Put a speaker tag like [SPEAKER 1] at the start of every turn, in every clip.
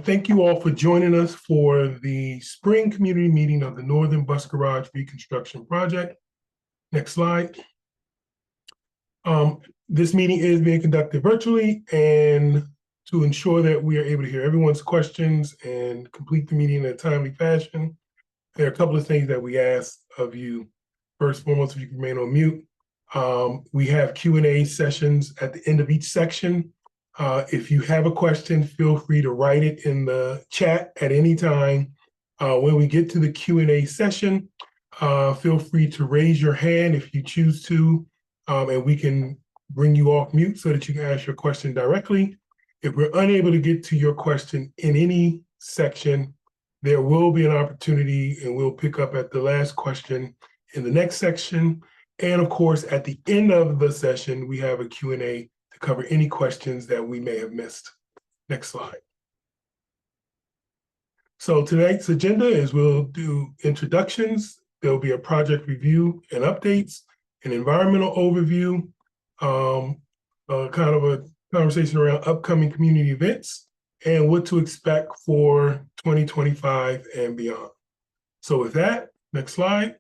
[SPEAKER 1] thank you all for joining us for the spring community meeting of the Northern Bus Garage Reconstruction Project. Next slide. This meeting is being conducted virtually, and to ensure that we are able to hear everyone's questions and complete the meeting in a timely fashion, there are a couple of things that we ask of you. First and foremost, if you can remain on mute. We have Q&A sessions at the end of each section. If you have a question, feel free to write it in the chat at any time. When we get to the Q&A session, feel free to raise your hand if you choose to, and we can bring you off mute so that you can ask your question directly. If we're unable to get to your question in any section, there will be an opportunity, and we'll pick up at the last question in the next section. And of course, at the end of the session, we have a Q&A to cover any questions that we may have missed. Next slide. So tonight's agenda is we'll do introductions. There'll be a project review and updates, an environmental overview, kind of a conversation around upcoming community events, and what to expect for 2025 and beyond. So with that, next slide,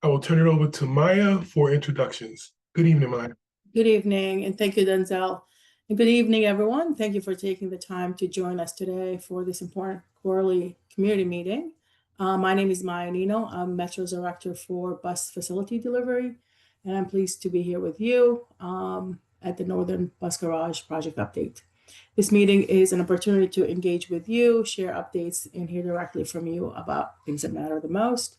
[SPEAKER 1] I will turn it over to Maya for introductions. Good evening, Maya.
[SPEAKER 2] Good evening, and thank you, Denzel. And good evening, everyone. Thank you for taking the time to join us today for this important quarterly community meeting. My name is Maya Nino. I'm Metro's Director for Bus Facility Delivery, and I'm pleased to be here with you at the Northern Bus Garage Project Update. This meeting is an opportunity to engage with you, share updates, and hear directly from you about things that matter the most.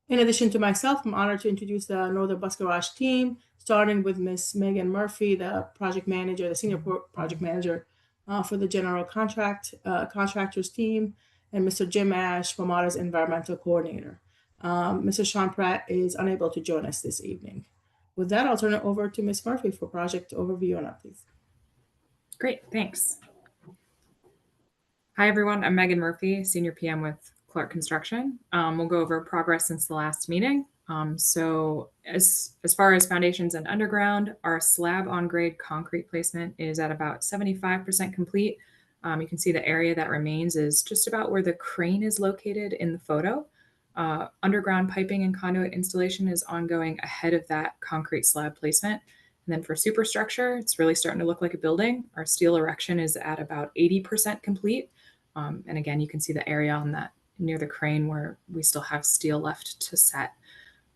[SPEAKER 2] In addition to myself, I'm honored to introduce the Northern Bus Garage team, starting with Ms. Megan Murphy, the project manager, the senior project manager for the general contractors team, and Mr. Jim Ash, WMATA's environmental coordinator. Mr. Sean Pratt is unable to join us this evening. With that, I'll turn it over to Ms. Murphy for project overview and updates.
[SPEAKER 3] Great, thanks. Hi, everyone. I'm Megan Murphy, Senior PM with Clark Construction. We'll go over progress since the last meeting. So as far as foundations and underground, our slab on grade concrete placement is at about 75% complete. You can see the area that remains is just about where the crane is located in the photo. Underground piping and conduit installation is ongoing ahead of that concrete slab placement. And then for superstructure, it's really starting to look like a building. Our steel erection is at about 80% complete. And again, you can see the area on that near the crane where we still have steel left to set.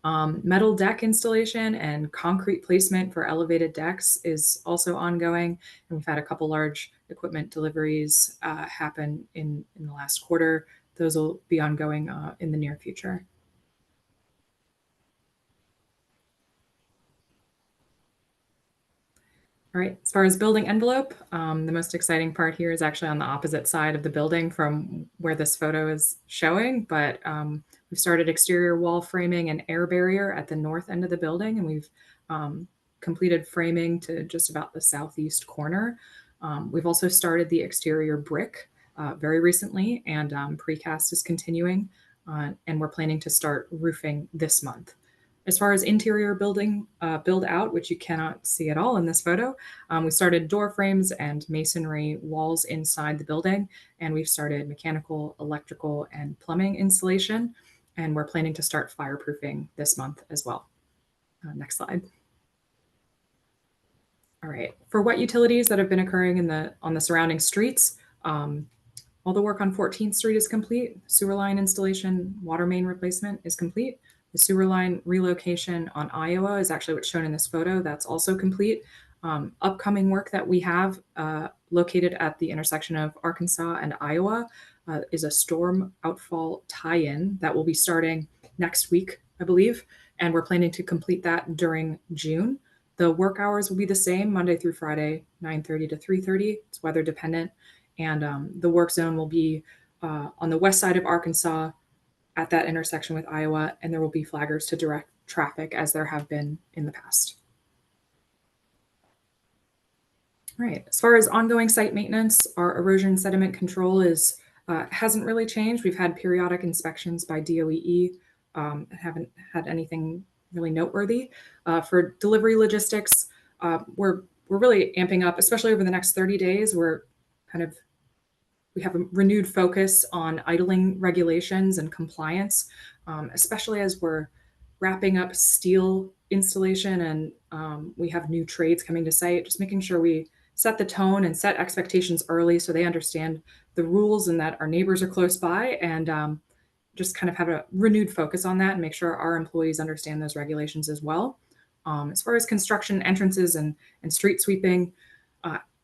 [SPEAKER 3] Metal deck installation and concrete placement for elevated decks is also ongoing. And we've had a couple large equipment deliveries happen in the last quarter. Those will be ongoing in the near future. All right, as far as building envelope, the most exciting part here is actually on the opposite side of the building from where this photo is showing, but we've started exterior wall framing and air barrier at the north end of the building, and we've completed framing to just about the southeast corner. We've also started the exterior brick very recently, and precast is continuing, and we're planning to start roofing this month. As far as interior building build out, which you cannot see at all in this photo, we started door frames and masonry walls inside the building, and we've started mechanical, electrical, and plumbing installation, and we're planning to start fireproofing this month as well. Next slide. All right, for wet utilities that have been occurring on the surrounding streets, all the work on 14th Street is complete. Sewer line installation, water main replacement is complete. The sewer line relocation on Iowa is actually what's shown in this photo. That's also complete. Upcoming work that we have located at the intersection of Arkansas and Iowa is a storm outfall tie-in that will be starting next week, I believe, and we're planning to complete that during June. The work hours will be the same, Monday through Friday, 9:30 to 3:30. It's weather dependent, and the work zone will be on the west side of Arkansas, at that intersection with Iowa, and there will be flaggers to direct traffic as there have been in the past. All right, as far as ongoing site maintenance, our erosion sediment control hasn't really changed. We've had periodic inspections by DOEE, haven't had anything really noteworthy. For delivery logistics, we're really amping up, especially over the next 30 days. we have a renewed focus on idling regulations and compliance, especially as we're wrapping up steel installation and we have new trades coming to site, just making sure we set the tone and set expectations early so they understand the rules and that our neighbors are close by, and just kind of have a renewed focus on that and make sure our employees understand those regulations as well. As far as construction entrances and street sweeping,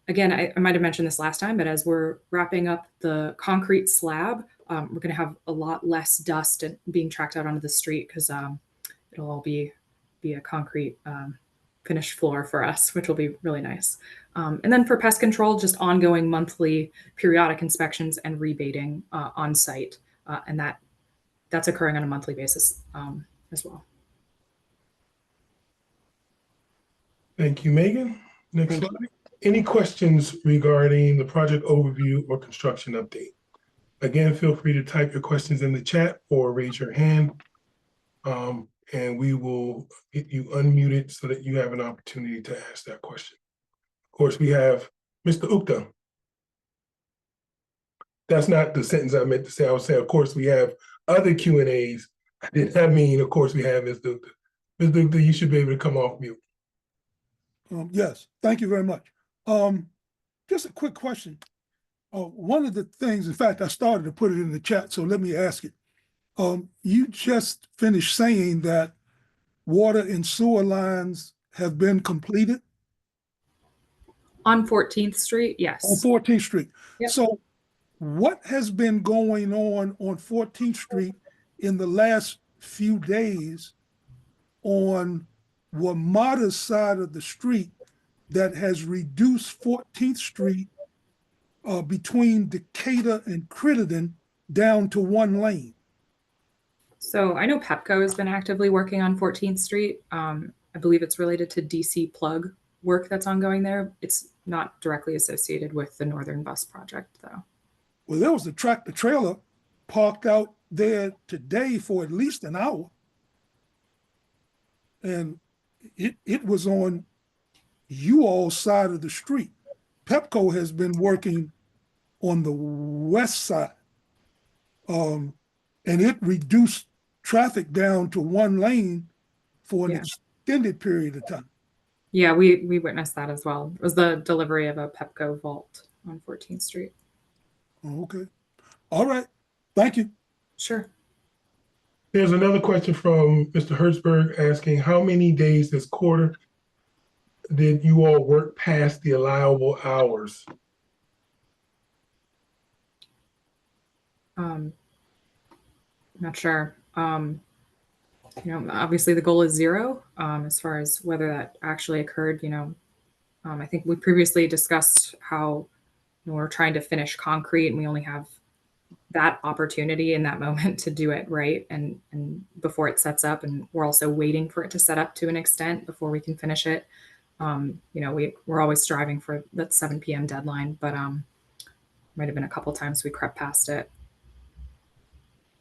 [SPEAKER 3] again, I might have mentioned this last time, but as we're wrapping up the concrete slab, we're going to have a lot less dust being tracked out onto the street because it'll all be a concrete finished floor for us, which will be really nice. And then for pest control, just ongoing monthly periodic inspections and rebaiting on site, and that's occurring on a monthly basis as well.
[SPEAKER 1] Thank you, Megan. Next slide. Any questions regarding the project overview or construction update? Again, feel free to type your questions in the chat or raise your hand, and we will get you unmuted so that you have an opportunity to ask that question. Of course, we have Mr. Ukta. That's not the sentence I meant to say. I would say, of course, we have other Q&As. I did not mean, of course, we have Mr. Ukta. Mr. Ukta, you should be able to come off mute.
[SPEAKER 4] Yes, thank you very much. Just a quick question. One of the things, in fact, I started to put it in the chat, so let me ask it. You just finished saying that water and sewer lines have been completed?
[SPEAKER 3] On 14th Street, yes.
[SPEAKER 4] On 14th Street.
[SPEAKER 3] Yep.
[SPEAKER 4] So what has been going on 14th Street in the last few days on WMATA's side of the street that has reduced 14th Street between Decatur and Crittenden down to one lane?
[SPEAKER 3] So I know Pepco has been actively working on 14th Street. I believe it's related to DC plug work that's ongoing there. It's not directly associated with the Northern Bus Project, though.
[SPEAKER 4] Well, there was a tractor trailer parked out there today for at least an hour. And it was on you all's side of the street. Pepco has been working on the west side. And it reduced traffic down to one lane for an extended period of time.
[SPEAKER 3] Yeah, we witnessed that as well. It was the delivery of a Pepco vault on 14th Street.
[SPEAKER 4] Oh, okay. All right. Thank you.
[SPEAKER 3] Sure.
[SPEAKER 1] There's another question from Mr. Hertzberg asking, how many days this quarter did you all work past the allowable hours?
[SPEAKER 3] Not sure. Obviously the goal is 0 as far as whether that actually occurred. I think we previously discussed how we're trying to finish concrete and we only have that opportunity in that moment to do it right and before it sets up, and we're also waiting for it to set up to an extent before we can finish it. We're always striving for that 7 p.m. deadline, but might have been a couple times we crept past it.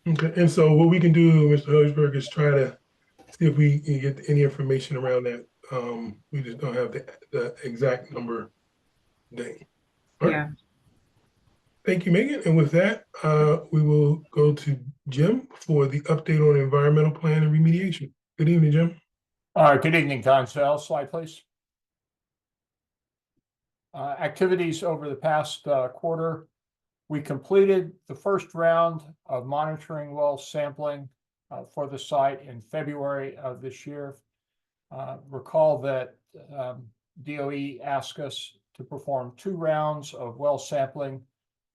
[SPEAKER 1] Okay, and so what we can do, Mr. Hertzberg, is try to see if we can get any information around that. We just don't have the exact number today. All right.
[SPEAKER 3] Yeah.
[SPEAKER 1] Thank you, Megan. And with that, we will go to Jim for the update on environmental plan and remediation. Good evening, Jim.
[SPEAKER 5] Good evening, Consell. Slide, please. Activities over the past quarter. We completed the first round of monitoring well sampling for the site in February of this year. Recall that DOE asked us to perform 2 rounds of well sampling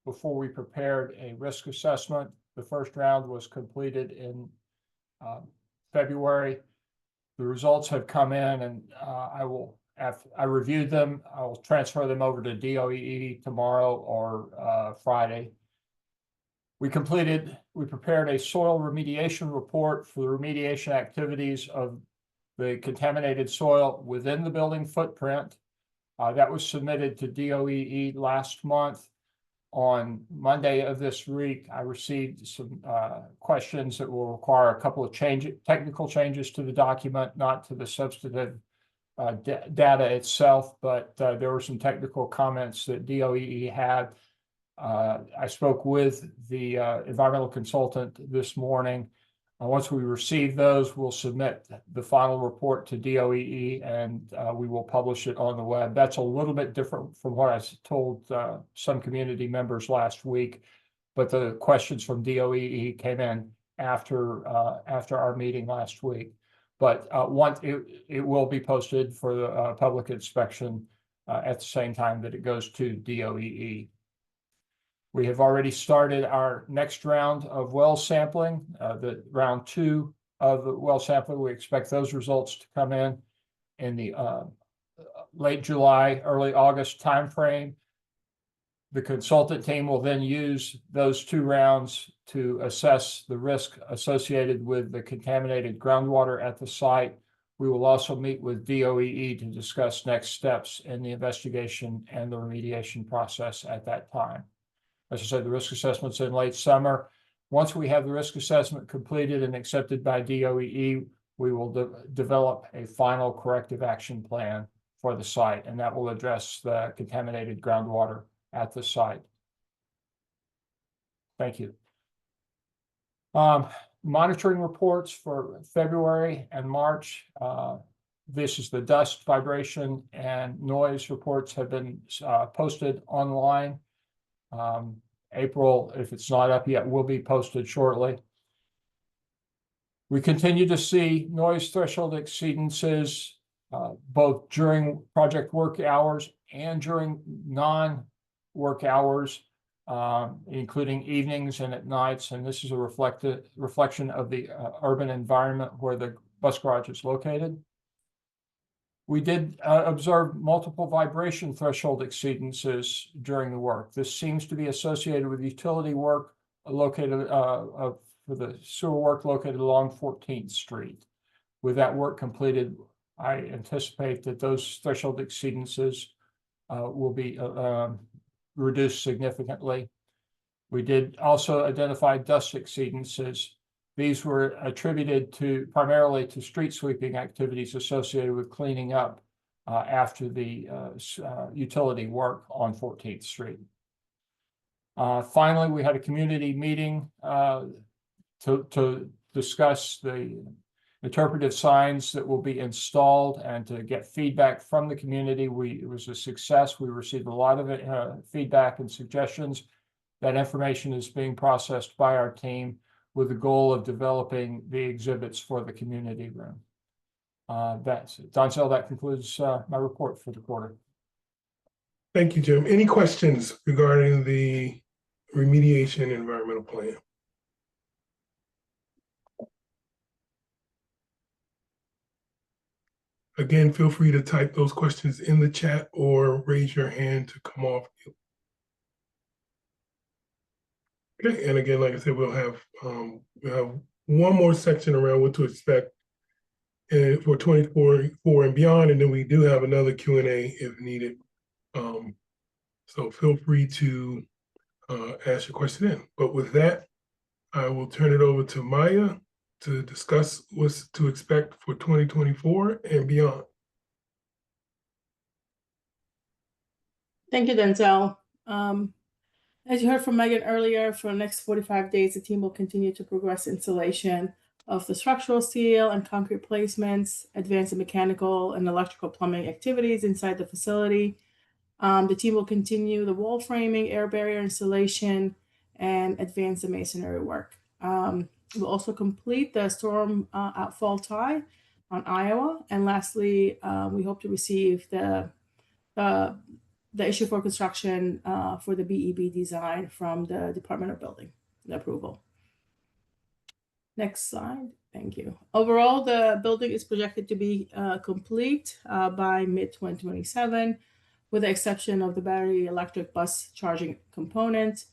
[SPEAKER 5] before we prepared a risk assessment. The first round was completed in February. The results have come in, and I reviewed them. I'll transfer them over to DOE tomorrow or Friday. We prepared a soil remediation report for the remediation activities of the contaminated soil within the building footprint. That was submitted to DOE last month. On Monday of this week, I received some questions that will require a couple of technical changes to the document, not to the substantive data itself, but there were some technical comments that DOE had. I spoke with the environmental consultant this morning. Once we receive those, we'll submit the final report to DOEE and we will publish it on the web. That's a little bit different from what I told some community members last week, but the questions from DOEE came in after our meeting last week. But once it will be posted for the public inspection at the same time that it goes to DOEE. We have already started our next round of well sampling, the round 2 of the well sampling. We expect those results to come in the late July, early August timeframe. The consultant team will then use those 2 rounds to assess the risk associated with the contaminated groundwater at the site. We will also meet with DOEE to discuss next steps in the investigation and the remediation process at that time. As I said, the risk assessment's in late summer. Once we have the risk assessment completed and accepted by DOEE, we will develop a final corrective action plan for the site, and that will address the contaminated groundwater at the site. Thank you. Monitoring reports for February and March. This is the dust, vibration, and noise reports have been posted online. April, if it's not up yet, will be posted shortly. We continue to see noise threshold exceedances both during project work hours and during non-work hours, including evenings and at nights. And this is a reflection of the urban environment where the bus garage is located. We did observe multiple vibration threshold exceedances during the work. This seems to be associated with utility work located for the sewer work located along 14th Street. With that work completed, I anticipate that those threshold exceedances will be reduced significantly. We did also identify dust exceedances. These were attributed primarily to street sweeping activities associated with cleaning up after the utility work on 14th Street. Finally, we had a community meeting to discuss the interpretive signs that will be installed and to get feedback from the community. It was a success. We received a lot of feedback and suggestions. That information is being processed by our team with the goal of developing the exhibits for the community room. That's it. Donzel, that concludes my report for the quarter.
[SPEAKER 1] Thank you, Jim. Any questions regarding the remediation environmental plan? Again, feel free to type those questions in the chat or raise your hand to come off mute. Okay, and again, like I said, we'll have one more section around what to expect for 2024 and beyond, and then we do have another Q&A if needed. So feel free to ask your question in. But with that, I will turn it over to Maya to discuss what's to expect for 2024 and beyond.
[SPEAKER 2] Thank you, Denzel. As you heard from Megan earlier, for the next 45 days, the team will continue to progress installation of the structural steel and concrete placements, advance the mechanical and electrical plumbing activities inside the facility. The team will continue the wall framing, air barrier installation, and advance the masonry work. We'll also complete the storm outfall tie on Iowa. And lastly, we hope to receive the issue for construction for the BEB design from the Department of Building, the approval. Next slide. Thank you. Overall, the building is projected to be complete by mid-2027, with the exception of the battery electric bus charging component.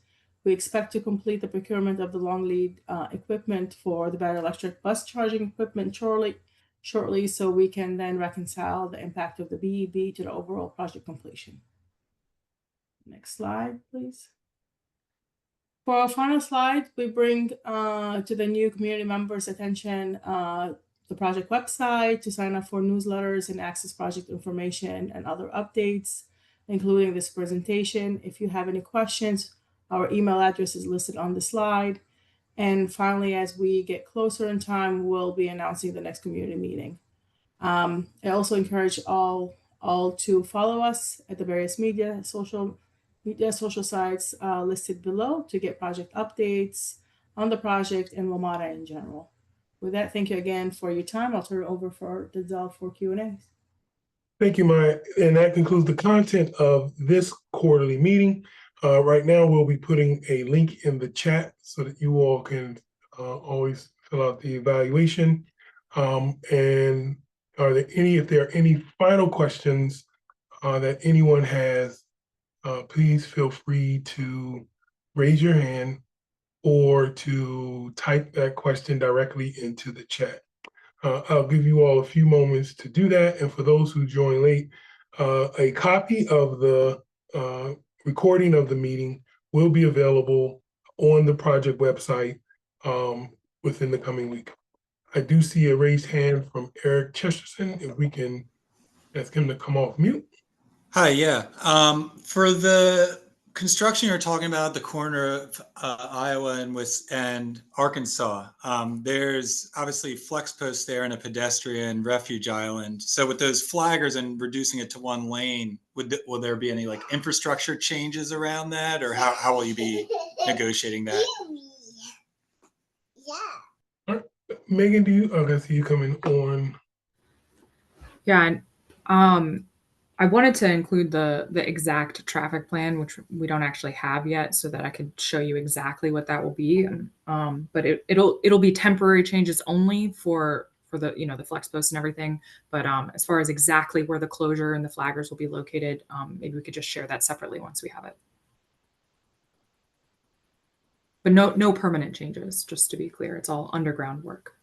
[SPEAKER 2] We expect to complete the procurement of the long lead equipment for the battery electric bus charging equipment shortly, so we can then reconcile the impact of the BEB to the overall project completion. Next slide, please. For our final slide, we bring to the new community members' attention the project website to sign up for newsletters and access project information and other updates, including this presentation. If you have any questions Our email address is listed on the slide. And finally, as we get closer in time, we'll be announcing the next community meeting. I also encourage all to follow us at the various social sites listed below to get project updates on the project and WMATA in general. With that, thank you again for your time. I'll turn it over for Denzel for Q&A.
[SPEAKER 1] Thank you, Maya. And that concludes the content of this quarterly meeting. Right now, we'll be putting a link in the chat so that you all can always fill out the evaluation. And if there are any final questions that anyone has, please feel free to raise your hand or to type that question directly into the chat. I'll give you all a few moments to do that. And for those who join late, a copy of the recording of the meeting will be available on the project website within the coming week. I do see a raised hand from Eric Chesterton. If we can ask him to come off mute.
[SPEAKER 6] Hi, yeah. For the construction you're talking about, the corner of Iowa and Arkansas, there's obviously flex posts there and a pedestrian refuge island. So with those flaggers and reducing it to one lane, will there be any like infrastructure changes around that, or how will you be negotiating that?
[SPEAKER 1] Megan, I see you coming on.
[SPEAKER 3] Yeah, and I wanted to include the exact traffic plan, which we don't actually have yet, so that I could show you exactly what that will be. But it'll be temporary changes only for the the flex posts and everything. But as far as exactly where the closure and the flaggers will be located, maybe we could just share that separately once we have it. But no permanent changes, just to be clear. It's all underground work.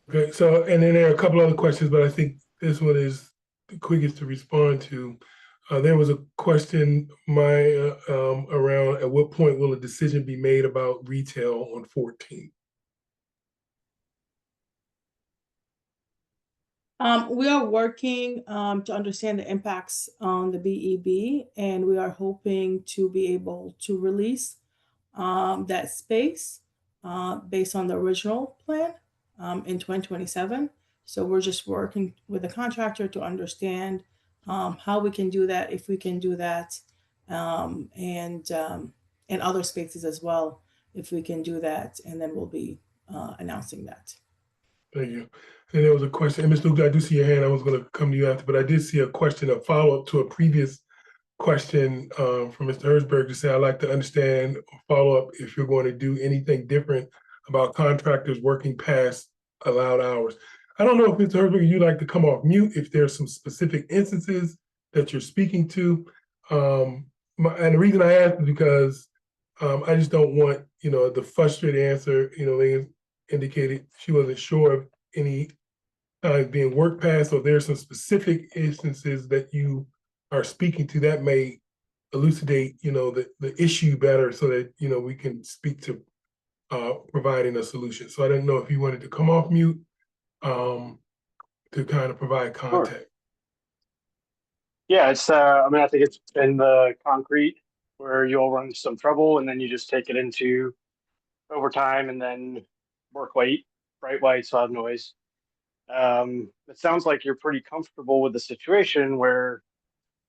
[SPEAKER 1] Okay, so, and then there are a couple other questions, but I think this one is the quickest to respond to. There was a question, Maya, around at what point will a decision be made about retail on 14?
[SPEAKER 2] We are working to understand the impacts on the BEB, and we are hoping to be able to release that space based on the original plan in 2027. So we're just working with the contractor to understand how we can do that, if we can do that, and other spaces as well, if we can do that, and then we'll be announcing that.
[SPEAKER 1] Thank you. And there was a question, and Ms. Luke, I do see your hand. I was going to come to you after, but I did see a question, a follow-up to a previous question from Mr. Herzberg to say, I'd like to understand, follow up, if you're going to do anything different about contractors working past allowed hours. I don't know if Mr. Herzberg, you'd like to come off mute if there's some specific instances that you're speaking to. And the reason I asked is because I just don't want, the frustrated answer, they indicated she wasn't sure of any time being worked past, or there's some specific instances that you are speaking to that may elucidate, the issue better so that, we can speak to providing a solution. So I didn't know if you wanted to come off mute to kind of provide context.
[SPEAKER 7] Sure. Yeah, it's, I think it's in the concrete where you'll run into some trouble and then you just take it into overtime and then work late, bright lights, loud noise. It sounds like you're pretty comfortable with the situation where,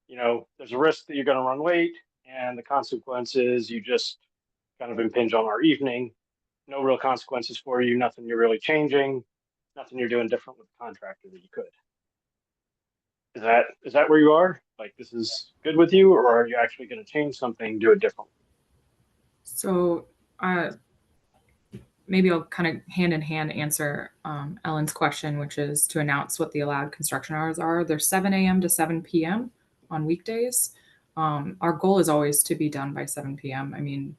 [SPEAKER 7] there's a risk that you're going to run late and the consequences, you just kind of impinge on our evening. No real consequences for you, nothing you're really changing, nothing you're doing different with the contractor that you could. Is that where you are? Like, this is good with you, or are you actually going to change something, do it differently?
[SPEAKER 3] So maybe I'll kind of hand in hand answer Ellen's question, which is to announce what the allowed construction hours are. They're 7 a.m. to 7 p.m. on weekdays. Our goal is always to be done by 7 p.m. I mean,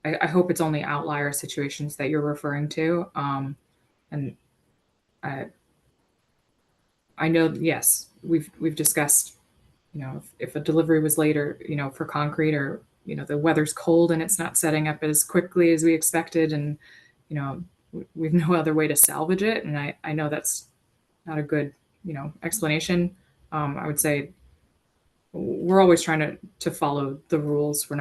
[SPEAKER 3] I hope it's only outlier situations that you're referring to. And I know, yes, we've discussed, if a delivery was later, for concrete, or, the weather's cold and it's not setting up as quickly as we expected, and, we've no other way to salvage it. And I know that's not a good, explanation. I would say we're always trying to follow the rules. We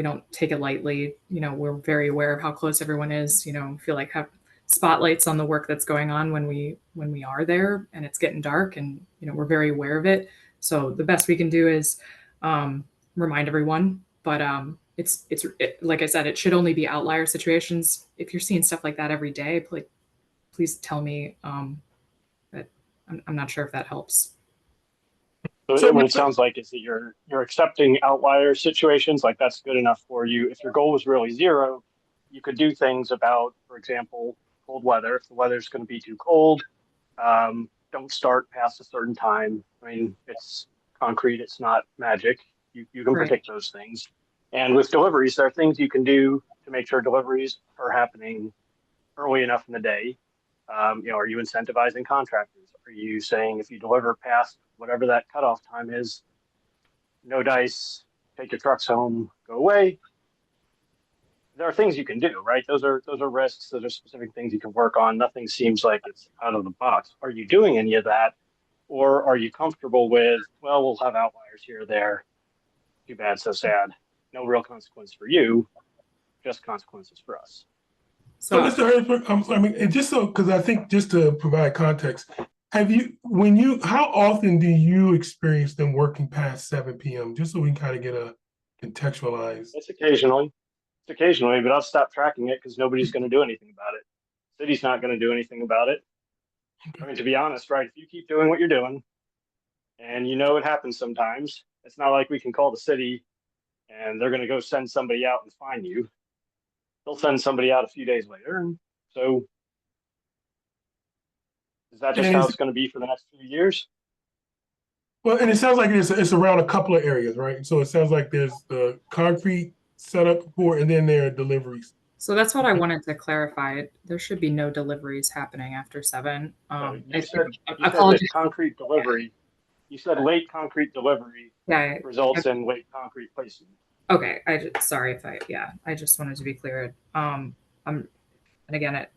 [SPEAKER 3] don't take it lightly. We're very aware of how close everyone is. Feel like have spotlights on the work that's going on when we are there and it's getting dark, and we're very aware of it. So the best we can do is remind everyone. But like I said, it should only be outlier situations. If you're seeing stuff like that every day, please tell me. But I'm not sure if that helps.
[SPEAKER 7] So what it sounds like is that you're accepting outlier situations, like that's good enough for you. If your goal was really zero, you could do things about, for example, cold weather. If the weather's going to be too cold, don't start past a certain time. I mean, it's concrete, it's not magic. You can
[SPEAKER 3] Right.
[SPEAKER 7] predict those things. And with deliveries, there are things you can do to make sure deliveries are happening early enough in the day. Are you incentivizing contractors? Are you saying if you deliver past whatever that cutoff time is, no dice, take your trucks home, go away? There are things you can do, right? Those are risks. Those are specific things you can work on. Nothing seems like it's out of the box. Are you doing any of that, or are you comfortable with, well, we'll have outliers here or there? Too bad, so sad. No real consequence for you, just consequences for us.
[SPEAKER 1] So, Mr. Hertzberg, and just so, because I think just to provide context, how often do you experience them working past 7 p.m.? Just so we can kind of get a contextualize.
[SPEAKER 7] It's occasionally, but I'll stop tracking it because nobody's going to do anything about it. City's not going to do anything about it. I mean, to be honest, right? If you keep doing what you're doing, and it happens sometimes, it's not like we can call the city and they're going to go send somebody out and fine you. They'll send somebody out a few days later. And so is that just how it's going to be for the next few years?
[SPEAKER 1] Well, and it sounds like it's around a couple of areas, right? So it sounds like there's the concrete setup for, and then there are deliveries.
[SPEAKER 3] So that's what I wanted to clarify. There should be no deliveries happening after 7.
[SPEAKER 7] You said concrete delivery. You said late concrete delivery results in late concrete placement.
[SPEAKER 3] Okay, sorry if I just wanted to be clear. And again,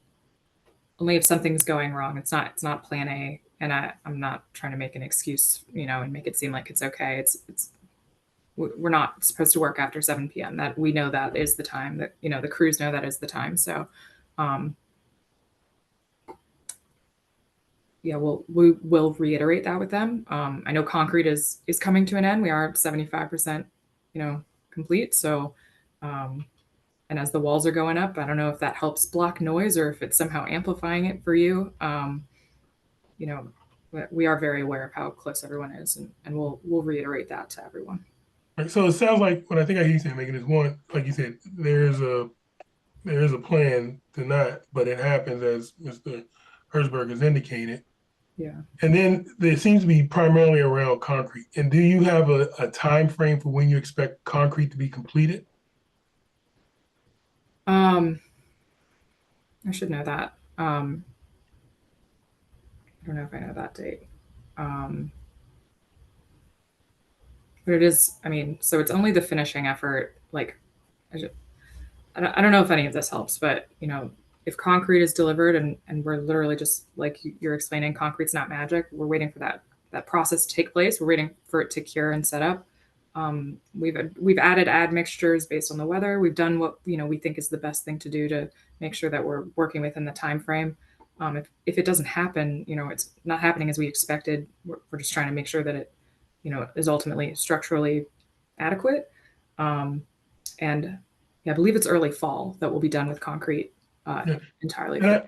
[SPEAKER 3] only if something's going wrong. It's not plan A, and I'm not trying to make an excuse, and make it seem like it's okay. We're not supposed to work after 7 p.m. That we know that is the time that, the crews know that is the time. So, we will reiterate that with them. I know concrete is coming to an end. We are 75%, complete. So, and as the walls are going up, I don't know if that helps block noise or if it's somehow amplifying it for you. We are very aware of how close everyone is, and we'll reiterate that to everyone.
[SPEAKER 1] Right, so it sounds like what I think I hear you saying, Megan, is one, like you said, there is a plan to not, but it happens as Mr. Hertzberg has indicated.
[SPEAKER 3] Yeah. And
[SPEAKER 1] then there seems to be primarily around concrete. And do you have a time frame for when you expect concrete to be completed?
[SPEAKER 3] I should know that. I don't know if I know that date. But it is, so it's only the finishing effort. Like, I don't know if any of this helps, but, if concrete is delivered and we're literally just like you're explaining, concrete's not magic. We're waiting for that process to take place. We're waiting for it to cure and set up. We've added admixtures based on the weather. We've done what, we think is the best thing to do to make sure that we're working within the time frame. If it doesn't happen, it's not happening as we expected. We're just trying to make sure that it, is ultimately structurally adequate. And I believe it's early fall that will be done with concrete entirely.
[SPEAKER 1] And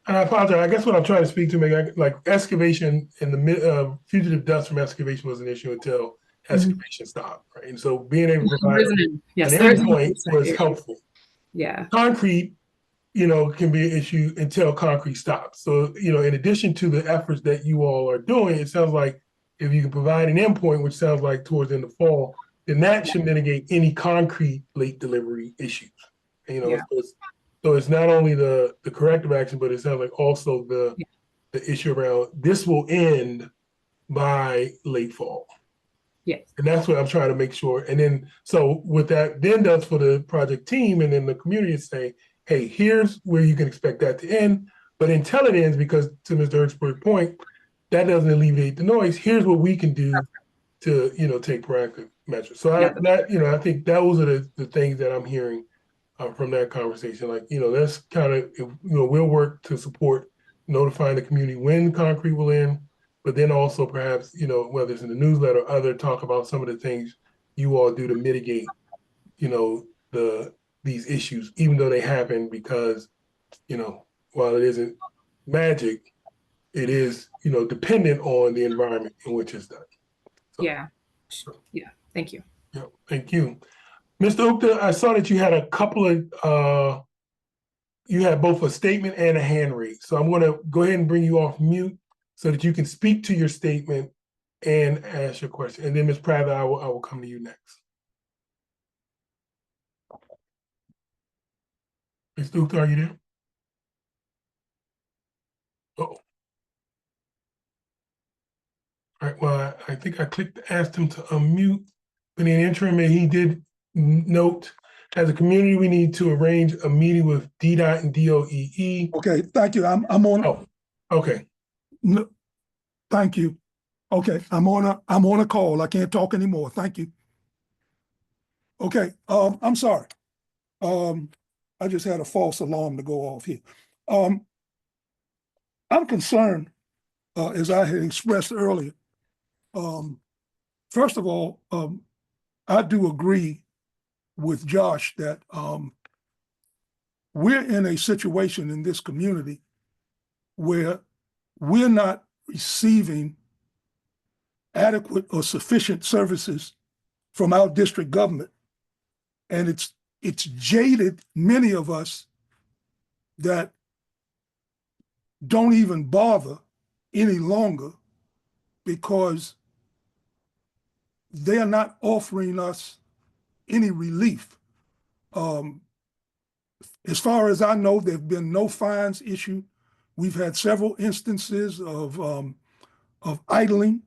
[SPEAKER 1] I apologize. I guess what I'm trying to speak to, like excavation and the fugitive dust from excavation was an issue until excavation stopped, right? And so being able to provide an endpoint was helpful.
[SPEAKER 3] Yeah.
[SPEAKER 1] Concrete, can be an issue until concrete stops. So, in addition to the efforts that you all are doing, it sounds like if you can provide an endpoint, which sounds like towards the end of fall, then that should mitigate any concrete late delivery issues. So it's not only the corrective action, but it sounds like also the issue around this will end by late fall.
[SPEAKER 3] Yes.
[SPEAKER 1] And that's what I'm trying to make sure. And then, so what that then does for the project team and then the community is saying, hey, here's where you can expect that to end. But until it ends, because to Mr. Hertzberg's point, that doesn't alleviate the noise. Here's what we can do to, take proactive measures. So
[SPEAKER 3] Yeah.
[SPEAKER 1] I think those are the things that I'm hearing from that conversation. Like, that's kind of, we'll work to support notifying the community when concrete will in, but then also perhaps, whether it's in the newsletter or other, talk about some of the things you all do to mitigate, these issues, even though they happen, because, while it isn't magic, it is, dependent on the environment in which it's done. So,
[SPEAKER 3] Yeah. Thank you.
[SPEAKER 1] yeah, thank you. Mr. Ukta, I saw that you had a couple of, you had both a statement and a hand raise. So I'm going to go ahead and bring you off mute so that you can speak to your statement and ask your question. And then Ms. Prather, I will come to you next. Mr. Ukta, are you there? Uh-oh. All right, well, I think I asked him to unmute, but in the interim, he did note, as a community, we need to arrange a meeting with DDOT and DOEE.
[SPEAKER 4] Okay, thank you. I'm on.
[SPEAKER 1] Oh, okay.
[SPEAKER 4] No, thank you. Okay, I'm on a call. I can't talk anymore. Thank you. Okay, I'm sorry. I just had a false alarm to go off here. I'm concerned, as I had expressed earlier. First of all, I do agree with Josh that we're in a situation in this community where we're not receiving adequate or sufficient services from our district government. And it's jaded many of us that don't even bother any longer because they're not offering us any relief. As far as I know, there have been no fines issued. We've had several instances of idling.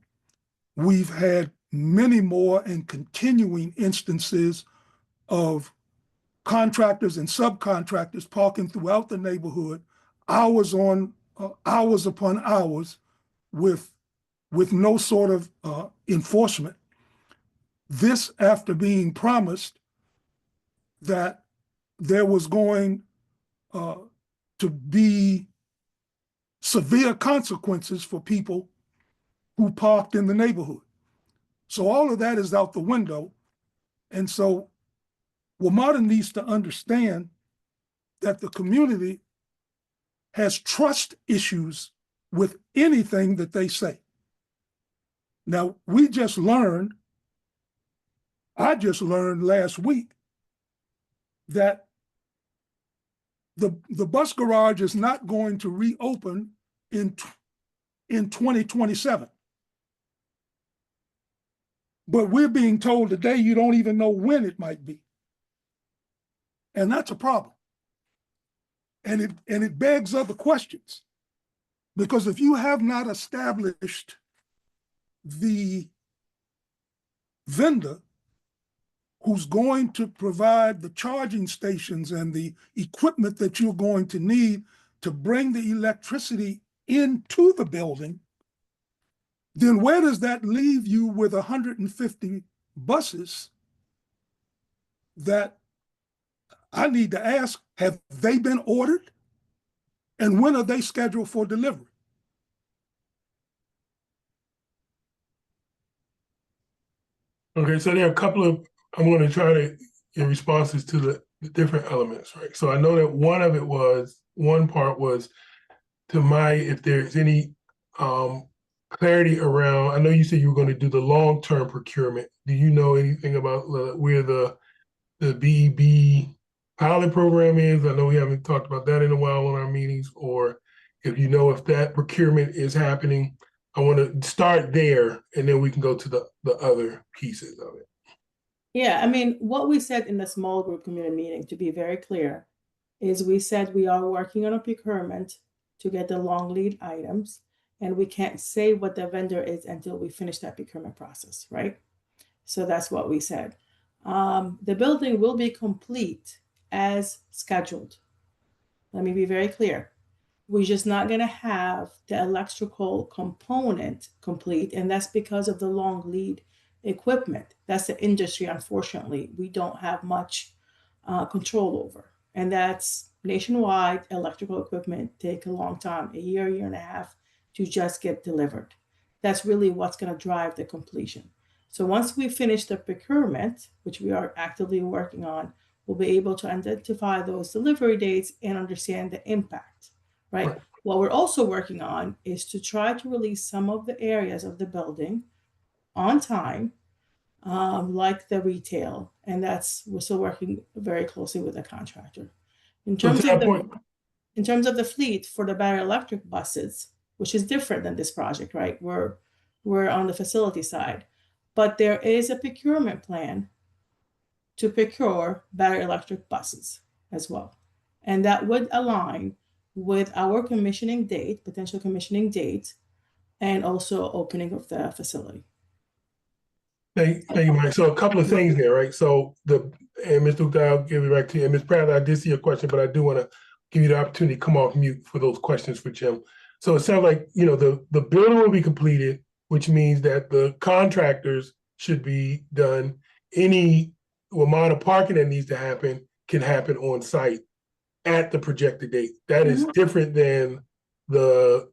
[SPEAKER 4] We've had many more and continuing instances of contractors and subcontractors parking throughout the neighborhood, hours upon hours, with no sort of enforcement. This after being promised that there was going to be severe consequences for people who parked in the neighborhood. So all of that is out the window. And so WMATA needs to understand that the community has trust issues with anything that they say. Now, I just learned last week that the bus garage is not going to reopen in 2027. But we're being told today you don't even know when it might be. And that's a problem. And it begs other questions. Because if you have not established the vendor who's going to provide the charging stations and the equipment that you're going to need to bring the electricity into the building, then where does that leave you with 150 buses that I need to ask, have they been ordered? And when are they scheduled for delivery?
[SPEAKER 1] Okay, so there are a couple of, I'm going to try to get responses to the different elements, right? So I know that one part was if there's any clarity around, I know you said you were going to do the long-term procurement. Do you know anything about where the BEB pilot program is? I know we haven't talked about that in a while on our meetings, or if you know if that procurement is happening. I want to start there, and then we can go to the other pieces of it.
[SPEAKER 2] Yeah, I mean, what we said in the small group community meeting, to be very clear, is we said we are working on a procurement to get the long lead items, and we can't say what the vendor is until we finish that procurement process, right? So that's what we said. The building will be complete as scheduled. Let me be very clear. We're just not going to have the electrical component complete, and that's because of the long lead equipment. That's the industry, unfortunately, we don't have much control over. And that's nationwide. Electrical equipment take a long time, a year and a half to just get delivered. That's really what's going to drive the completion. So once we finish the procurement, which we are actively working on, we'll be able to identify those delivery dates and understand the impact, right?
[SPEAKER 1] Right.
[SPEAKER 2] What we're also working on is to try to release some of the areas of the building on time, like the retail, and we're still working very closely with the contractor. In
[SPEAKER 1] So
[SPEAKER 2] terms
[SPEAKER 1] to
[SPEAKER 2] of
[SPEAKER 1] that point,
[SPEAKER 2] in terms of the fleet for the battery electric buses, which is different than this project, right? We're on the facility side, but there is a procurement plan to procure battery electric buses as well. And that would align with our commissioning date, potential commissioning date, and also opening of the facility.
[SPEAKER 1] thank you, Mike. So a couple of things there, right? So and Ms. Duke, I'll give it back to you. And Ms. Pratt, I did see your question, but I do want to give you the opportunity to come off mute for those questions for Jim. So it sounds like, the building will be completed, which means that the contractors should be done. Any amount of parking that needs to happen can happen on site at the projected date. That is different than the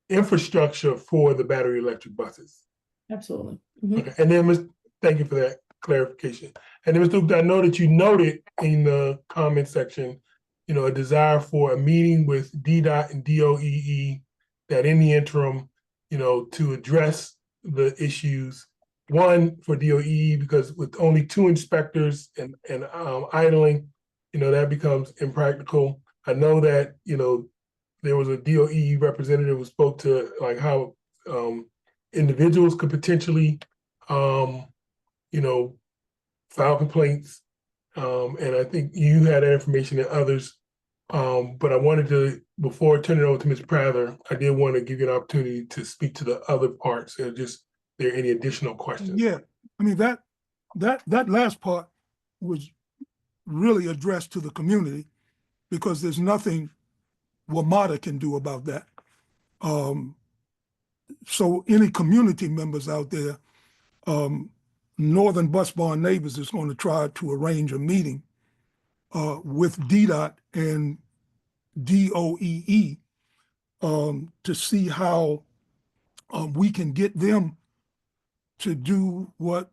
[SPEAKER 1] infrastructure for the battery electric buses.
[SPEAKER 2] Absolutely. Mhm.
[SPEAKER 1] Okay, and then thank you for that clarification. And then Ms. Duke, I know that you noted in the comment section, a desire for a meeting with DDOT and DOEE that in the interim, to address the issues. One, for DOEE, because with only 2 inspectors and idling, that becomes impractical. I know that, there was a DOEE representative who spoke to like how individuals could potentially, file complaints. And I think you had that information and others. But I wanted to, before turning it over to Ms. Prather, I did want to give you an opportunity to speak to the other parts. Or just, there any additional questions?
[SPEAKER 4] Yeah, I mean, that last part was really addressed to the community because there's nothing WMATA can do about that. So any community members out there, Northern Bus Barn Neighbors is going to try to arrange a meeting with DDOT and DOEE to see how we can get them to do what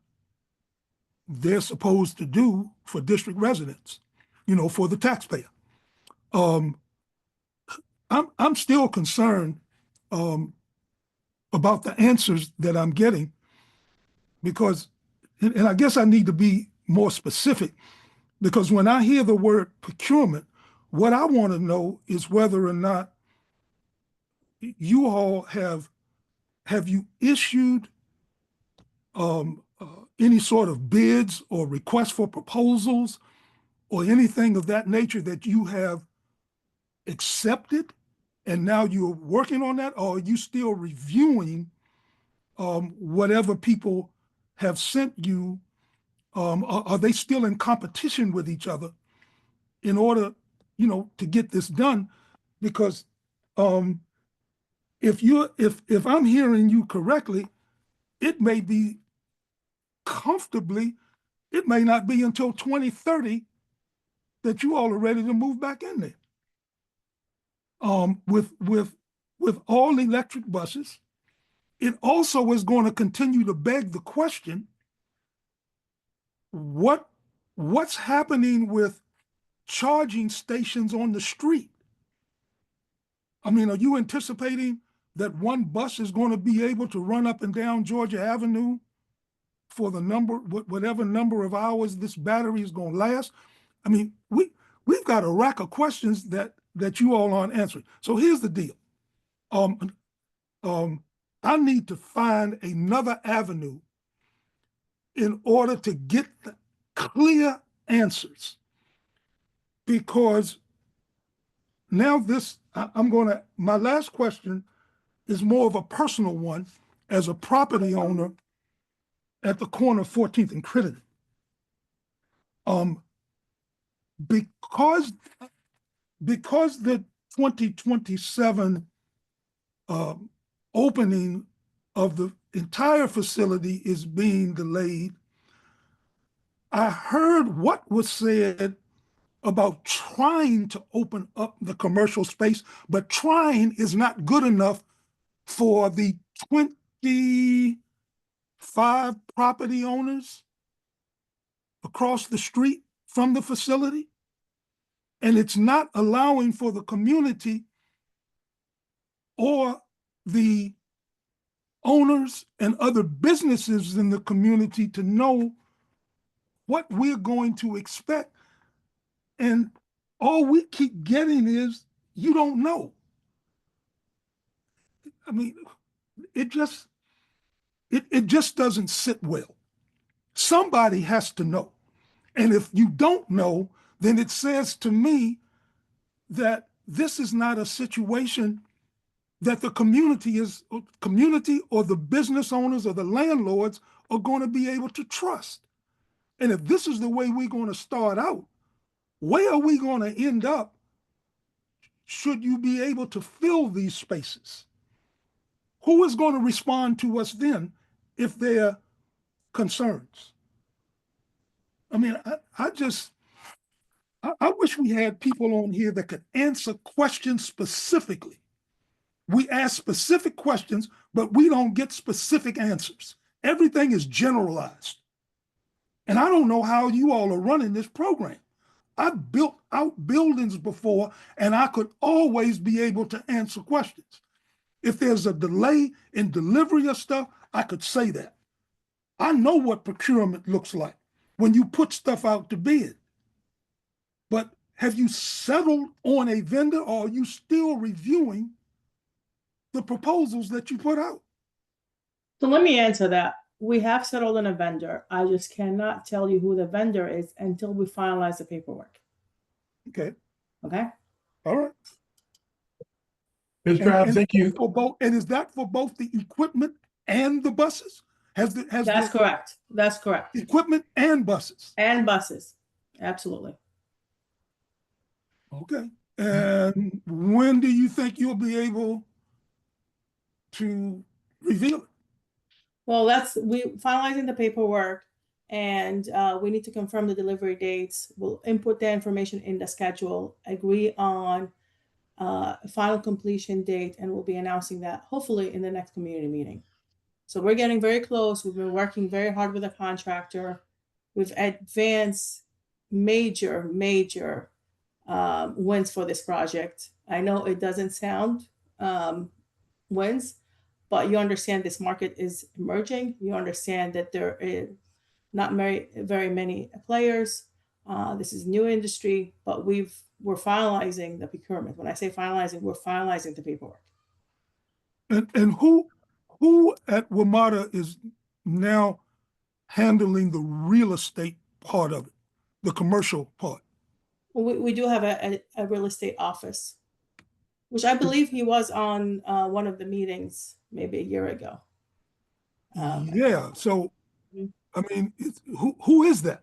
[SPEAKER 4] they're supposed to do for district residents, for the taxpayer. I'm still concerned about the answers that I'm getting because, and I guess I need to be more specific, because when I hear the word procurement, what I want to know is whether or not you all have you issued any sort of bids or requests for proposals or anything of that nature that you have accepted and now you're working on that, or are you still reviewing whatever people have sent you? Are they still in competition with each other in order, to get this done? Because if I'm hearing you correctly, it may be comfortably, it may not be until 2030 that you all are ready to move back in there. With all electric buses, it also is going to continue to beg the question, what's happening with charging stations on the street? I mean, are you anticipating that one bus is going to be able to run up and down Georgia Avenue for whatever number of hours this battery is going to last? I mean, we've got a rack of questions that you all aren't answering. So here's the deal. I need to find another avenue in order to get the clear answers, because now my last question is more of a personal one as a property owner at the corner of 14th and Crittenden. Because the 2027 opening of the entire facility is being delayed. I heard what was said about trying to open up the commercial space, but trying is not good enough for the 25 property owners across the street from the facility. And it's not allowing for the community or the owners and other businesses in the community to know what we're going to expect. And all we keep getting is, you don't know. I mean, it just doesn't sit well. Somebody has to know. And if you don't know, then it says to me that this is not a situation that the community or the business owners or the landlords are going to be able to trust. And if this is the way we're going to start out, where are we going to end up should you be able to fill these spaces? Who is going to respond to us then if there are concerns? I mean, I wish we had people on here that could answer questions specifically. We ask specific questions, but we don't get specific answers. Everything is generalized. And I don't know how you all are running this program. I've built out buildings before, and I could always be able to answer questions. If there's a delay in delivery of stuff, I could say that. I know what procurement looks like when you put stuff out to bid. But have you settled on a vendor, or are you still reviewing the proposals that you put out?
[SPEAKER 2] So let me answer that. We have settled on a vendor. I just cannot tell you who the vendor is until we finalize the paperwork.
[SPEAKER 4] Okay.
[SPEAKER 2] Okay.
[SPEAKER 4] All right.
[SPEAKER 1] Ms. Travis, thank you.
[SPEAKER 4] For both, and is that for both the equipment and the buses? Has
[SPEAKER 2] That's correct. That's correct.
[SPEAKER 4] Equipment and buses.
[SPEAKER 2] And buses. Absolutely.
[SPEAKER 4] Okay. And when do you think you'll be able to reveal it?
[SPEAKER 2] Well, we finalizing the paperwork, and we need to confirm the delivery dates. We'll input the information in the schedule, agree on final completion date, and we'll be announcing that hopefully in the next community meeting. So we're getting very close. We've been working very hard with the contractor. We've advanced major wins for this project. I know it doesn't sound wins, but you understand this market is emerging. You understand that there is not very many players. This is new industry, but we're finalizing the procurement. When I say finalizing, we're finalizing the paperwork.
[SPEAKER 4] And who at WMATA is now handling the real estate part of it, the commercial part?
[SPEAKER 2] We do have a real estate office, which I believe he was on one of the meetings maybe a year ago.
[SPEAKER 4] Yeah. So, I mean, who is that?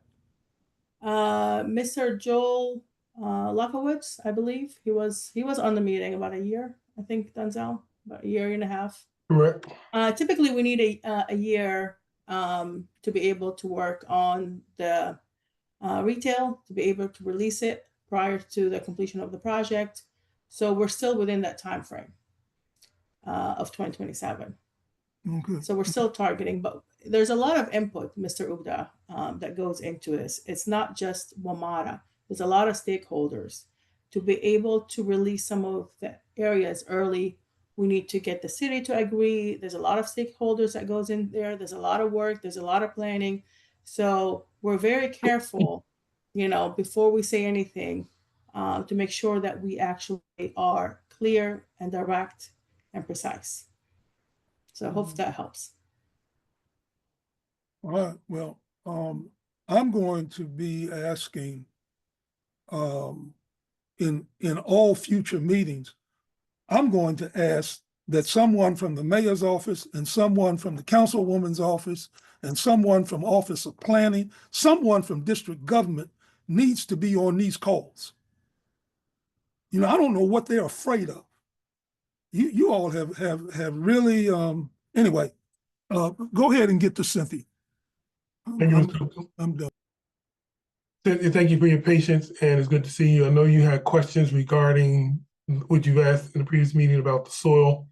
[SPEAKER 2] Mr. Joel Lukowitz, I believe he was on the meeting about a year. I think, Denzel, about a year and a half.
[SPEAKER 1] Correct.
[SPEAKER 2] Typically, we need a year to be able to work on the retail, to be able to release it prior to the completion of the project. So we're still within that time frame of 2027.
[SPEAKER 4] Okay.
[SPEAKER 2] So we're still targeting, but there's a lot of input, Mr. Ugda, that goes into this. It's not just WMATA. There's a lot of stakeholders. To be able to release some of the areas early, we need to get the city to agree. There's a lot of stakeholders that goes in there. There's a lot of work. There's a lot of planning. So we're very careful, before we say anything, to make sure that we actually are clear and direct and precise. So I hope that helps.
[SPEAKER 4] All right. Well, I'm going to be asking in all future meetings, I'm going to ask that someone from the mayor's office and someone from the councilwoman's office and someone from Office of Planning, someone from district government needs to be on these calls. I don't know what they're afraid of. You all have really, anyway, Go ahead and get to Cynthia.
[SPEAKER 1] Thank you, Mr. Oakham.
[SPEAKER 4] I'm done.
[SPEAKER 1] Cynthia, thank you for your patience, and it's good to see you. I know you had questions regarding what you've asked in the previous meeting about the soil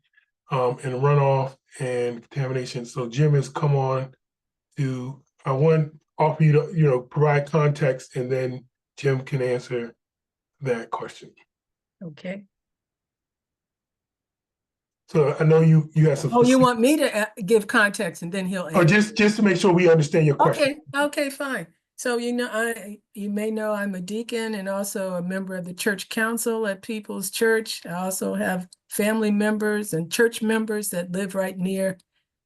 [SPEAKER 1] and runoff and contamination. So Jim has come on to, I want to offer you to, provide context, and then Jim can answer that question.
[SPEAKER 8] Okay.
[SPEAKER 1] So I know you have some.
[SPEAKER 8] Oh, you want me to give context and then he'll
[SPEAKER 1] Or
[SPEAKER 8] answer?
[SPEAKER 1] just to make sure we understand your question.
[SPEAKER 8] Okay, fine. So, you may know I'm a deacon and also a member of the church council at People's Church. I also have family members and church members that live right near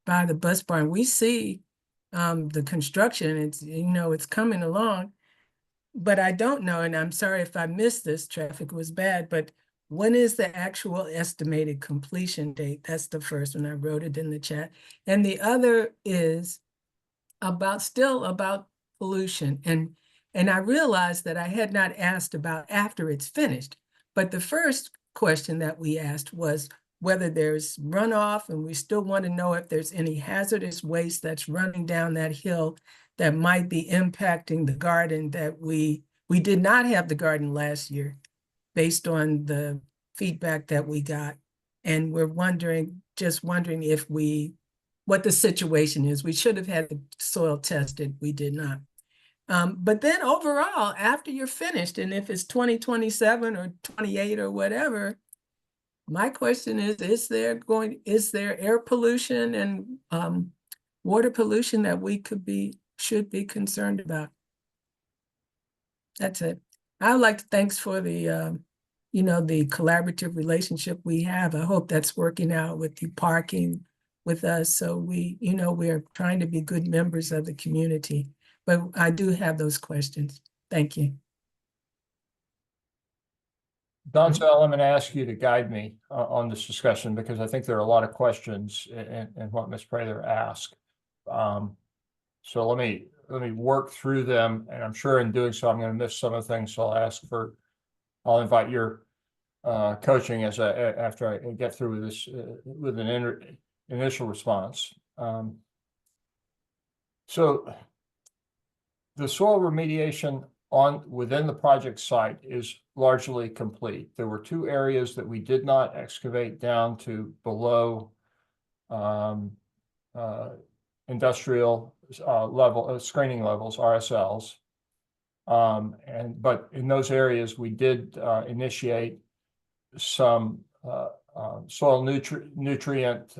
[SPEAKER 8] by the bus barn. We see the construction, it's coming along, but I don't know, and I'm sorry if I missed this, traffic was bad, but when is the actual estimated completion date? That's the first one. I wrote it in the chat. And the other is about pollution. And I realized that I had not asked about after it's finished. But the first question that we asked was whether there's runoff, and we still want to know if there's any hazardous waste that's running down that hill that might be impacting the garden that we did not have the garden last year based on the feedback that we got. And we're just wondering what the situation is. We should have had the soil tested. We did not. But then overall, after you're finished, and if it's 2027 or 28 or whatever, my question is there air pollution and water pollution that we should be concerned about? That's it. I would like to thanks for the the collaborative relationship we have. I hope that's working out with you parking with us. So we are trying to be good members of the community, but I do have those questions. Thank you.
[SPEAKER 5] Donzel, I'm going to ask you to guide me on this discussion because I think there are a lot of questions in what Ms. Prather asked. So let me work through them, and I'm sure in doing so I'm going to miss some of the things. So I'll invite your coaching after I get through with this with an initial response. So the soil remediation within the project site is largely complete. There were 2 areas that we did not excavate down to below industrial level screening levels, RSLs. But in those areas, we did initiate some soil nutrient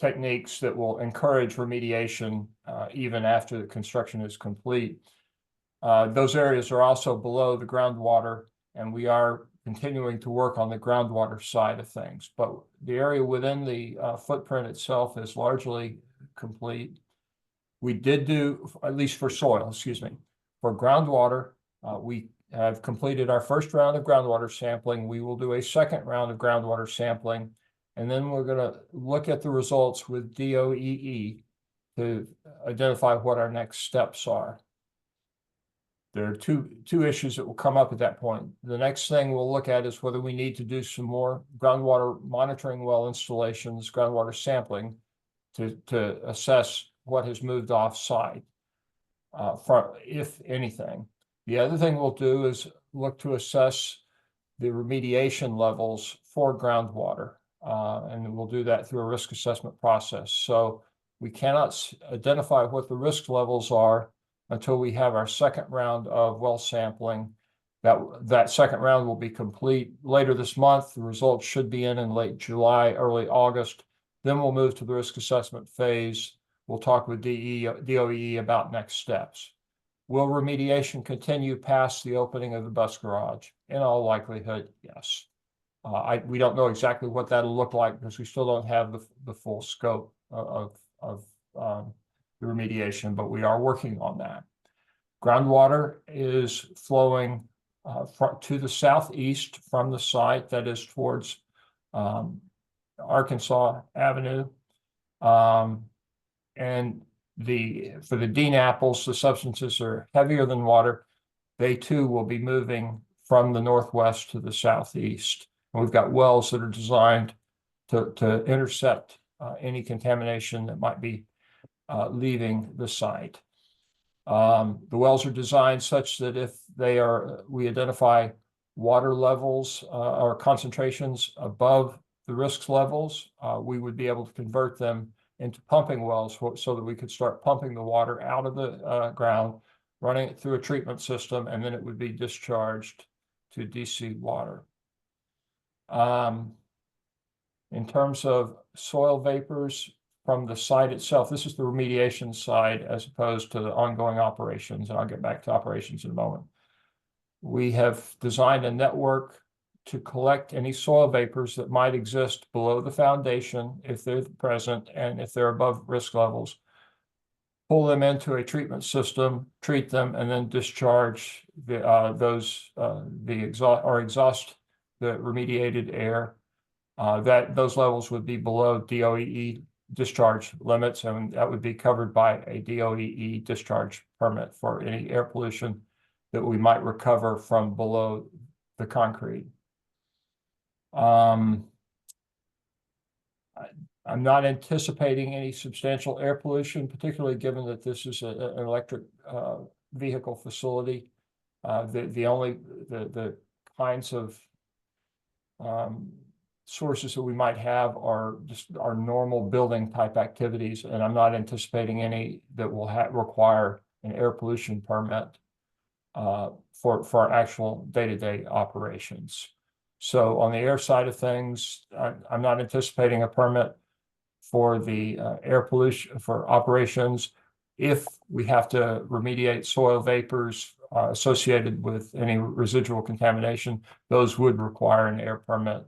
[SPEAKER 5] techniques that will encourage remediation even after the construction is complete. Those areas are also below the groundwater, and we are continuing to work on the groundwater side of things. But the area within the footprint itself is largely complete. We did do, at least for soil, for groundwater, we have completed our first round of groundwater sampling. We will do a second round of groundwater sampling, and then we're going to look at the results with DOEE to identify what our next steps are. There are two issues that will come up at that point. The next thing we'll look at is whether we need to do some more groundwater monitoring well installations, groundwater sampling, to assess what has moved off site, if anything. The other thing we'll do is look to assess the remediation levels for groundwater, and we'll do that through a risk assessment process. So we cannot identify what the risk levels are until we have our second round of well sampling. That second round will be complete later this month. The results should be in late July, early August. Then we'll move to the risk assessment phase. We'll talk with DOE about next steps. Will remediation continue past the opening of the bus garage? In all likelihood, yes. We don't know exactly what that'll look like because we still don't have the full scope of the remediation, but we are working on that. Groundwater is flowing to the southeast from the site, that is towards Arkansas Avenue. And for the Dean apples, the substances are heavier than water. They too will be moving from the northwest to the southeast. And we've got wells that are designed to intercept any contamination that might be leaving the site. The wells are designed such that if we identify water levels or concentrations above the risk levels, we would be able to convert them into pumping wells so that we could start pumping the water out of the ground, running it through a treatment system, and then it would be discharged to DC water. In terms of soil vapors from the site itself, this is the remediation side as opposed to the ongoing operations, and I'll get back to operations in a moment. We have designed a network to collect any soil vapors that might exist below the foundation if they're present and if they're above risk levels. Pull them into a treatment system, treat them, and then discharge exhaust the remediated air. Those levels would be below DOEE discharge limits, and that would be covered by a DOEE discharge permit for any air pollution that we might recover from below the concrete. I'm not anticipating any substantial air pollution, particularly given that this is an electric vehicle facility. The kinds of sources that we might have are just our normal building type activities, and I'm not anticipating any that will require an air pollution permit for our actual day-to-day operations. So on the air side of things, I'm not anticipating a permit for the air pollution for operations. If we have to remediate soil vapors associated with any residual contamination, those would require an air permit.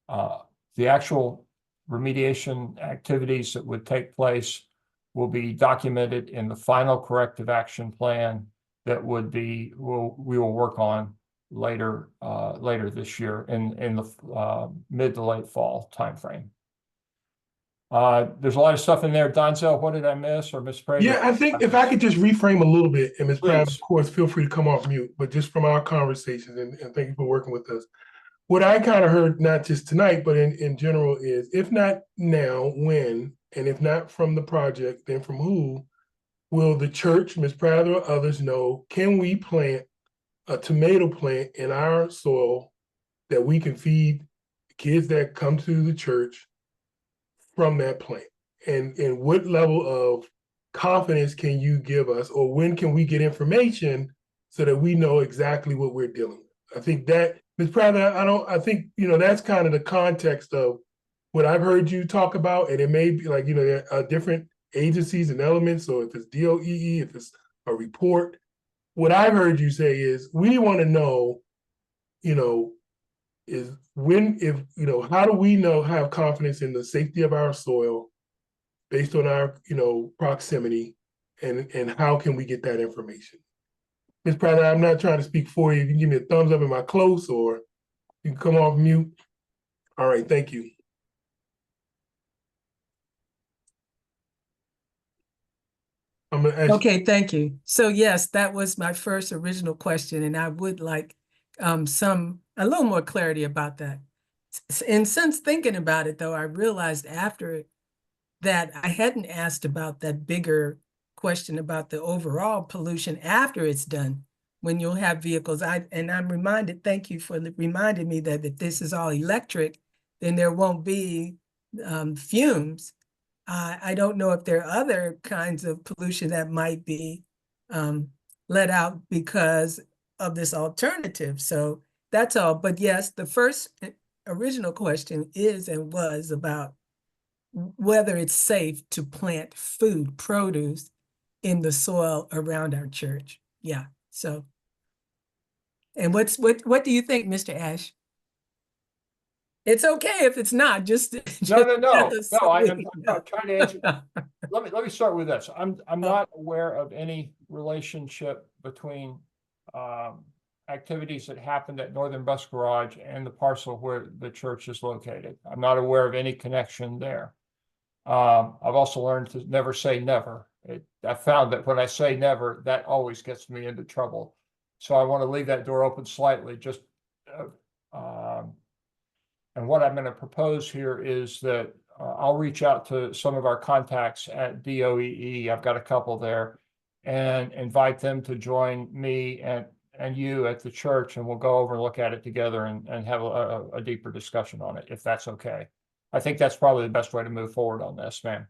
[SPEAKER 5] The actual remediation activities that would take place will be documented in the final corrective action plan that we will work on later this year in the mid to late fall timeframe. There's a lot of stuff in there. Donzel, what did I miss or Ms. Prater?
[SPEAKER 1] Yeah, I think if I could just reframe a little bit, and Ms. Pratt,
[SPEAKER 5] Please.
[SPEAKER 1] of course, feel free to come off mute, but just from our conversations, and thank you for working with us. What I kind of heard, not just tonight, but in general is, if not now, when, and if not from the project, then from who, will the church, Ms. Pratt or others know, can we plant a tomato plant in our soil that we can feed kids that come to the church from that plant? And what level of confidence can you give us, or when can we get information so that we know exactly what we're dealing with? I think that, Ms. Pratt, I think, that's kind of the context of what I've heard you talk about, and it may be like, there are different agencies and elements, so if it's DOEE, if it's a report, what I've heard you say is, we want to know, how do we have confidence in the safety of our soil based on our, proximity, and how can we get that information? Ms. Pratt, I'm not trying to speak for you. If you can give me a thumbs up, am I close, or you can come off mute? All right, thank you. I'm gonna ask.
[SPEAKER 8] Okay, thank you. So yes, that was my first original question, and I would like a little more clarity about that. And since thinking about it, though, I realized after that I hadn't asked about that bigger question about the overall pollution after it's done, when you'll have vehicles. I'm reminded, thank you for reminding me that if this is all electric, then there won't be fumes. I don't know if there are other kinds of pollution that might be let out because of this alternative. So that's all. But yes, the first original question is and was about whether it's safe to plant food, produce in the soil around our church. Yeah. So, and what do you think, Mr. Ash? It's okay if it's not. Just
[SPEAKER 5] No.
[SPEAKER 8] so
[SPEAKER 5] I'm trying to answer. Let me start with this. I'm not aware of any relationship between activities that happened at Northern Bus Garage and the parcel where the church is located. I'm not aware of any connection there. I've also learned to never say never. I found that when I say never, that always gets me into trouble. So I want to leave that door open slightly. And what I'm going to propose here is that I'll reach out to some of our contacts at DOEE. I've got a couple there, and invite them to join me and you at the church, and we'll go over and look at it together and have a deeper discussion on it, if that's okay. I think that's probably the best way to move forward on this, ma'am.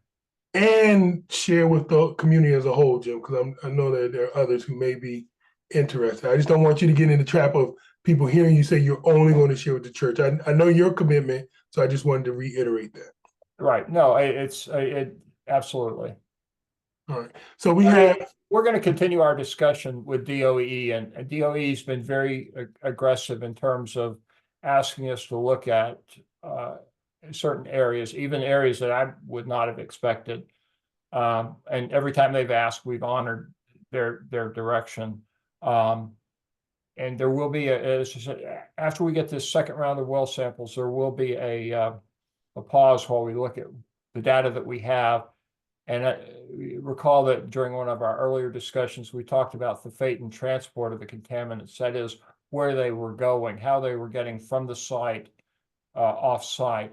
[SPEAKER 1] And share with the community as a whole, Jim, because I know that there are others who may be interested. I just don't want you to get in the trap of people hearing you say you're only going to share with the church. I know your commitment, so I just wanted to reiterate that.
[SPEAKER 5] Right. No, it absolutely.
[SPEAKER 1] All right. So we're
[SPEAKER 5] going to continue our discussion with DOE, and DOE has been very aggressive in terms of asking us to look at certain areas, even areas that I would not have expected. And every time they've asked, we've honored their direction. And there will be after we get this second round of well samples, there will be a pause while we look at the data that we have. And recall that during one of our earlier discussions, we talked about the fate and transport of the contaminants. That is, where they were going, how they were getting from the site off-site.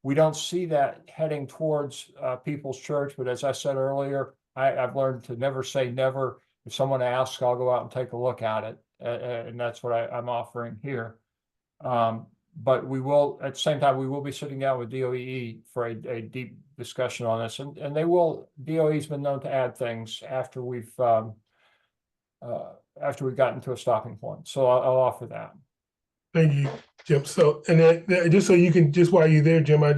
[SPEAKER 5] We don't see that heading towards People's Church, but as I said earlier, I've learned to never say never. If someone asks, I'll go out and take a look at it, and that's what I'm offering here. But we will, at the same time, we will be sitting down with DOE for a deep discussion on this, and DOE's been known to add things after we've gotten to a stopping point. So I'll offer that.
[SPEAKER 1] Thank you, Jim. So, and then just so you can, just while you're there, Jim, I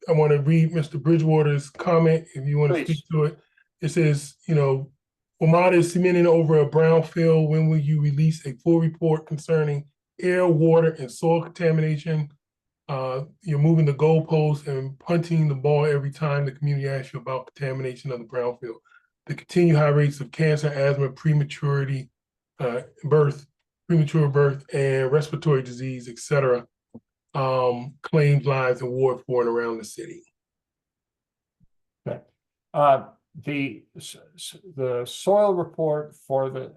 [SPEAKER 1] want to read Mr. Bridgewater's comment, if you want to speak to it. It says, WMATA is cementing over a brownfield. When will you release a full report concerning air, water, and soil contamination? You're moving the goalposts and punting the ball every time the community asks you about contamination of the brownfield. The continued high rates of cancer, asthma, premature birth, and respiratory disease, etc., claims lives in Ward 4 and around the city.
[SPEAKER 5] Okay. The soil report for the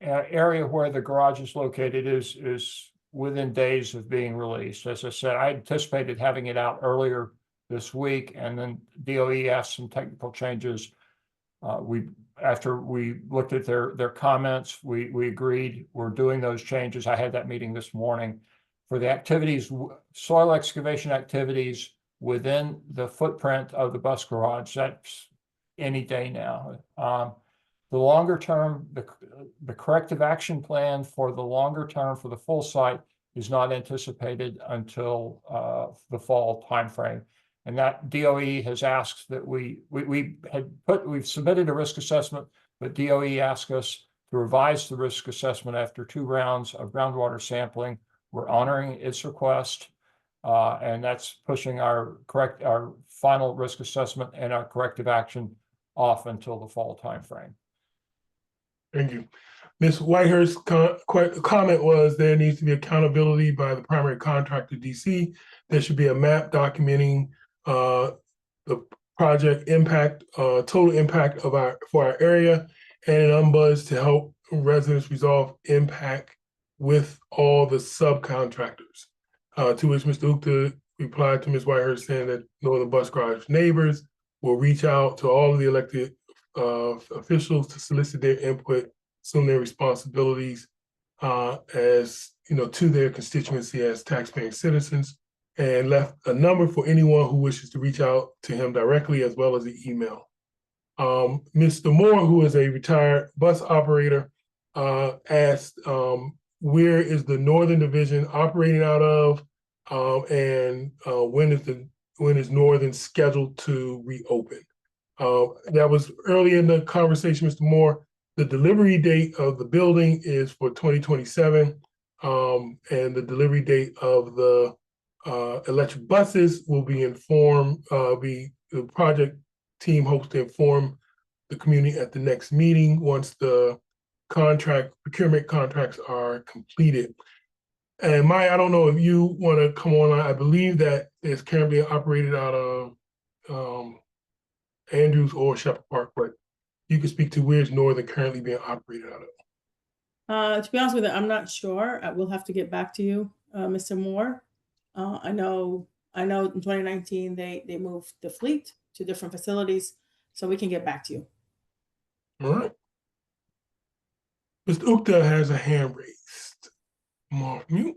[SPEAKER 5] area where the garage is located is within days of being released. As I said, I anticipated having it out earlier this week, and then DOE asked some technical changes. After we looked at their comments, we agreed we're doing those changes. I had that meeting this morning for the activities, soil excavation activities within the footprint of the bus garage. That's any day now. The longer term, the corrective action plan for the longer term for the full site is not anticipated until the fall timeframe. And that DOE has asked that we've submitted a risk assessment, but DOE asked us to revise the risk assessment after 2 rounds of groundwater sampling. We're honoring its request, and that's pushing our final risk assessment and our corrective action off until the fall timeframe.
[SPEAKER 1] Thank you. Ms. Whitehurst's comment was there needs to be accountability by the primary contractor, DC. There should be a map documenting the project impact, total impact for our area, and an umbuzz to help residents resolve impact with all the subcontractors. To which Mr. Ukta replied to Ms. Whitehurst saying that Northern Bus Garage neighbors will reach out to all of the elected officials to solicit their input, assume their responsibilities as to their constituency as taxpaying citizens, and left a number for anyone who wishes to reach out to him directly, as well as the email. Mr. Moore, who is a retired bus operator, asked where is the Northern Division operating out of, and when is Northern scheduled to reopen? That was early in the conversation, Mr. Moore. The delivery date of the building is for 2027, and the delivery date of the electric buses will be the project team hopes to inform the community at the next meeting once the procurement contracts are completed. And Maya, I don't know if you want to come on. I believe that it's currently operated out of Andrews or Shepherd Park, but you can speak to where's Northern currently being operated out of.
[SPEAKER 2] To be honest with you, I'm not sure. We'll have to get back to you, Mr. Moore. I know I know in 2019, they moved the fleet to different facilities, so we can get back to you.
[SPEAKER 1] All right. Mr. Ukta has a hand raised. Mark mute.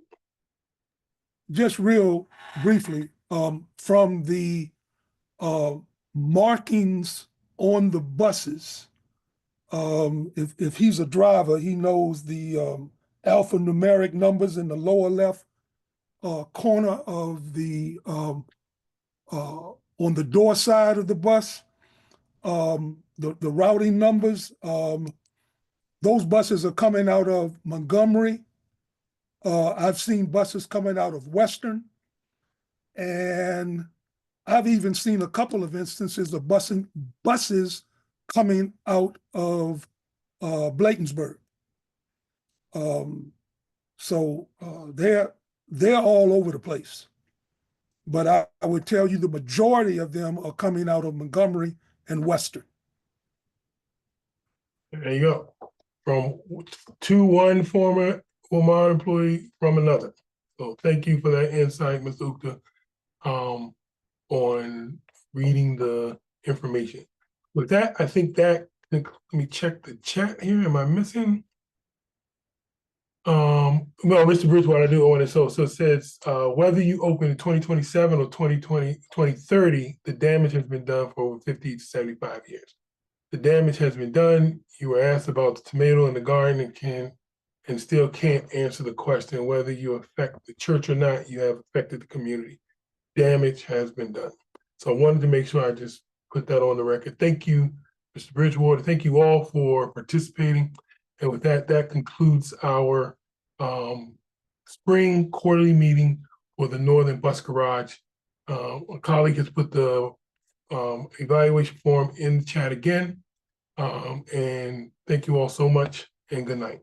[SPEAKER 4] Just real briefly, from the markings on the buses, if he's a driver, he knows the alphanumeric numbers in the lower left corner of the on the door side of the bus. The routing numbers, those buses are coming out of Montgomery. I've seen buses coming out of Western, and I've even seen a couple of instances of buses coming out of Bladensburg. So they're all over the place. But I would tell you the majority of them are coming out of Montgomery and Western.
[SPEAKER 1] There you go. From one former Walmart employee from another. So thank you for that insight, Mr. Ukta, on reading the information. With that, I think that, let me check the chat here. Am I missing? No, Mr. Bridgewater, I do want to so it says whether you open in 2027 or 2030, the damage has been done for over 50 to 75 years. The damage has been done. You were asked about the tomato in the garden and still can't answer the question whether you affect the church or not. You have affected the community. Damage has been done. So I wanted to make sure I just put that on the record. Thank you, Mr. Bridgewater. Thank you all for participating. And with that, that concludes our spring quarterly meeting for the Northern Bus Garage. A colleague has put the evaluation form in the chat again. And thank you all so much, and good night.